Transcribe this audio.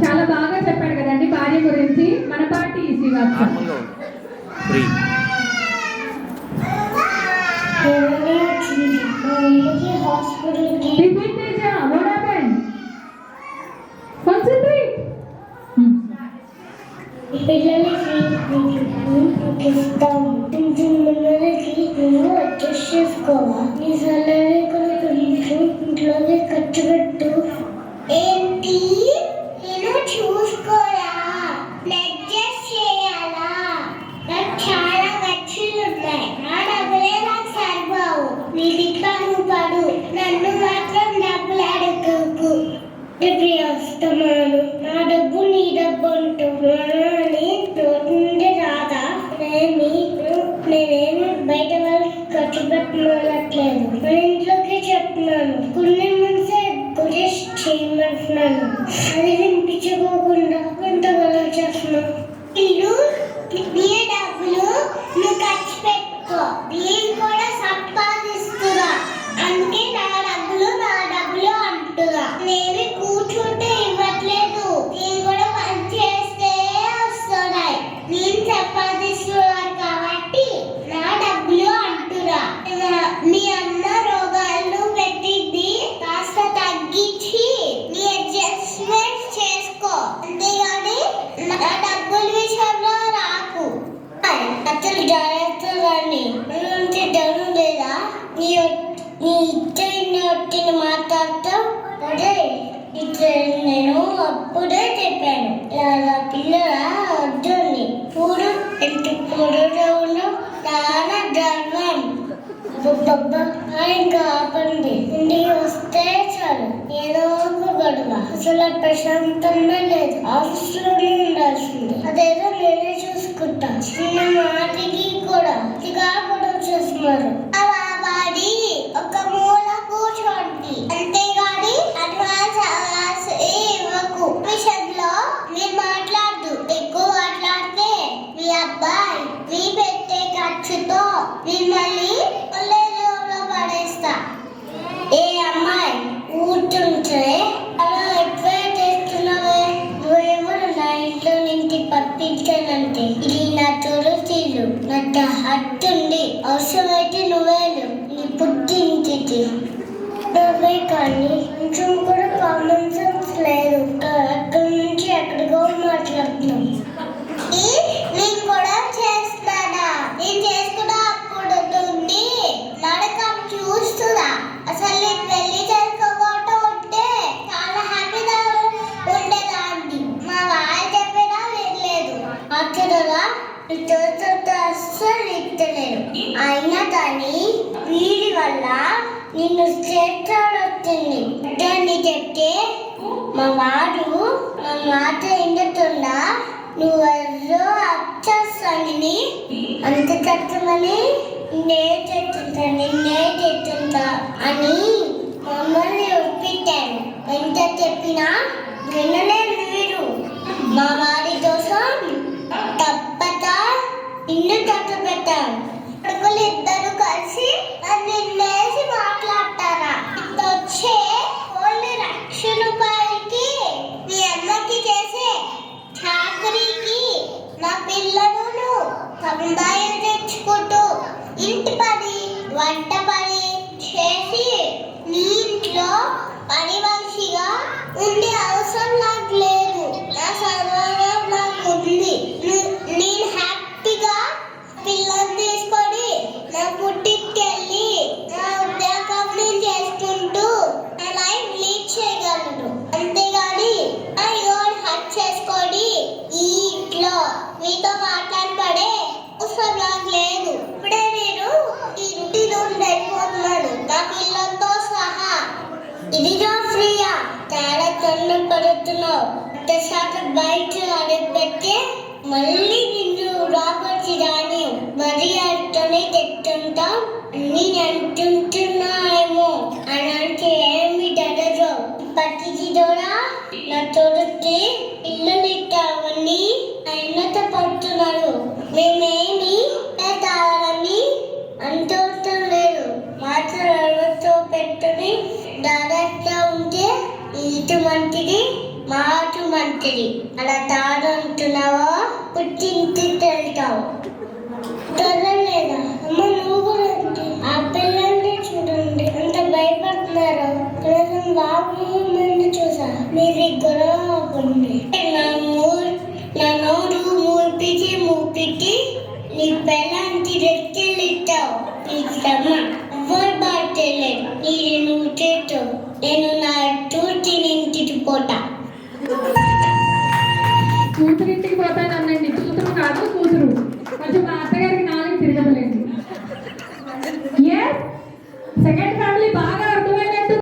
చాలా బాగా చెప్పాడు కదండి భార్య గురించి. మన పార్టీ శ్రీవాస్తవ్. పిల్లలకి నువ్వు అడ్జస్ట్ చేసుకోవా? నీ సలహా కూడా ఇంట్లోనే ఖర్చు పెట్టు. ఏంటి నేను చూసుకోరా? అడ్జస్ట్ చేయాలా? నాకు చాలా ఖర్చులు ఉంటాయి. నా డబ్బులే నాకు సరిపోవు. నీ దిక్కు పడు, నన్ను మాత్రం డబ్బులు అడుగుకు. వస్తున్నాను, నా డబ్బు నీ డబ్బు అంటున్నాను అని నుండి రాదా? నేనేమి బయట వాళ్ళకి ఖర్చు పెట్టమనట్లేదు. మన ఇంట్లోకి చెప్తున్నాను, కొన్ని మనసే గుజెస్ట్ చేయమంటున్నాను. అది వినిపించుకోకుండా ఎంతగా చేస్తున్నాను. ఇల్లు నీ డబ్బులు నువ్వు ఖర్చు పెట్టుకో. నేను కూడా సంపాదిస్తున్నా, అందుకే నా డబ్బులు అంటున్నా. నేను కూర్చుంటే ఇవ్వట్లేదు, నేను కూడా పని చేస్తే వస్తున్నాయి. నేను సంపాదిస్తున్నాను కాబట్టి నా డబ్బులు అంటున్నా. మీ అన్న రోగాలు పెట్టింది కాస్త తగ్గించి నీ అడ్జస్ట్మెంట్ చేసుకో, అంతేగాని నా డబ్బుల విషయంలో రాకు. అసలు జాగ్రత్తగాని నుంచి డౌన్ లేదా? నీ ఇచ్చిన వచ్చిన మాట్లాడతావు అదే ఇట్లా. నేను అప్పుడే చెప్పాను ఇలా పిల్లల వద్దని. చూడు ఎంత పొడవుగా ఉన్నావు, చాలా గర్వం. ఇంకా ఆపండి, ఇంటికి వస్తే చాలు ఏదో ఒక గొడవ. అసలు ప్రశాంతంగా లేదు, ఆఫీస్లోనే ఉండాల్సింది. అదేదో నేనే చూసుకుంటా. చిన్న మాటికి కూడా ఇదిగా గొడవ చేస్తున్నారు. అలా వాడి ఒక మూల కూర్చోండి, అంతేగాని అడ్వాన్స్ ఇవ్వకు. విషయంలో మీరు మాట్లాడదు. ఎక్కువ మాట్లాడితే మీ అబ్బాయి మీ పెట్టే ఖర్చుతో మిమ్మల్ని కాలేజీలో పడేస్తా. ఏ అమ్మాయి కూర్చుంటే అలా ఎక్కువ చేస్తున్నావే? నువ్వెవరు నా ఇంట్లో నుంచి పంపించానంటే? ఇది నా తులసిలు, నాకు హత్తుంది. అవసరమైతే నువ్వేలు నీ పుట్టింటికి. నువ్వే కానీ కొంచెం కూడా కామన్ సెన్స్ లేదు. అక్కడి నుంచి ఎక్కడికో మాట్లాడుతున్నావు. నేను కూడా చేస్తానా? నేను చేసుకున్నా అప్పుడు నుండి నడకం చూస్తున్నా. అసలు నేను పెళ్లి చేసుకోకుండా ఉంటే చాలా హ్యాపీగా ఉండేదాన్ని. మా వాళ్ళు చెప్పినా వినలేదు. ఆశ్చర్యంగా అస్సలు ఇస్తలేరు. అయినా కానీ వీడి వల్ల నిన్ను చేస్తాడు వచ్చింది. దాన్ని చెప్తే మా వాడు నా మాట ఎండుతుందా? నువ్వెవరో అచ్చేస్తానని అంత కష్టమని నిన్నే చెప్తుంటా అని మమ్మల్ని ఒప్పించాను. ఎంత చెప్పినా వినలేదు వీడు. మా వాడి కోసం తప్పక నిన్ను కట్టబెట్టాను. కొడుకులు ఇద్దరు కలిసి నన్ను నిన్నేసి మాట్లాడతారా? వచ్చే ఓన్లీ ₹1,00,000 మీ అమ్మకి చేసే చాకరీకి నా పిల్లలను సందాయం తెచ్చుకుంటూ ఇంటి పని వంట పని చేసి నీ ఇంట్లో పని మనిషిగా ఉండే అవసరం నాకు లేదు. నా సర్వనం నాకు ఉంది. నేను హ్యాపీగా పిల్లలు తీసుకొని నా పుట్టింటికి వెళ్ళి నా ఉద్యోగం నేను చేసుకుంటూ నా లైఫ్ లీడ్ చేయగలను. అంతేగాని హర్ట్ చేసుకొని ఈ ఇంట్లో మీతో మాట్లాడబడే అవసరం నాకు లేదు. ఇప్పుడే నేను ఇంటి నుండి వెళ్ళిపోతున్నాను నా పిల్లలతో సహా. ఇదిగా ఫ్రీయా చాలా తొందర పడుతున్నావు. ఒక్కసారి బయట అడుగుపెడితే మళ్ళీ నిన్ను రాబట్టి రాని మరి అంటూనే తెచ్చుంటా. నేను అంటుంటున్నానేమో అని అంటే ఏమి డరదు. పట్టికి కూడా నా తోడుకి ఇల్లు కావని అయినత పడుతున్నారు. మేమేమి తాగాలని అంటుంటం లేదు. మాత్రం పెట్టుని దాదాపుగా ఉంటే ఇటు మంచిది మాటు మంత్రి అలా తాడంటున్నావా పుట్టింటికి వెళ్తావు చదవలేదా అమ్మ నువ్వు కూడా అంతే. ఆ పిల్లల్ని చూడండి అంత భయపడుతున్నారు కనీసం బాబు మంది చూసా మీరు గొడవ అవ్వండి నా నోరు మూపికి నీ పిల్లంటి రెక్కలు ఇస్తావు ఇస్తామా ఎవరు బాటలేదు ఇది నువ్వు చేస్తావు నేను నా చూతిని ఇంటికి పోతా కూతురింటికి పోతాను అనండి కూతురు కాదు కూతురు కొంచెం మా అత్తగారికి 4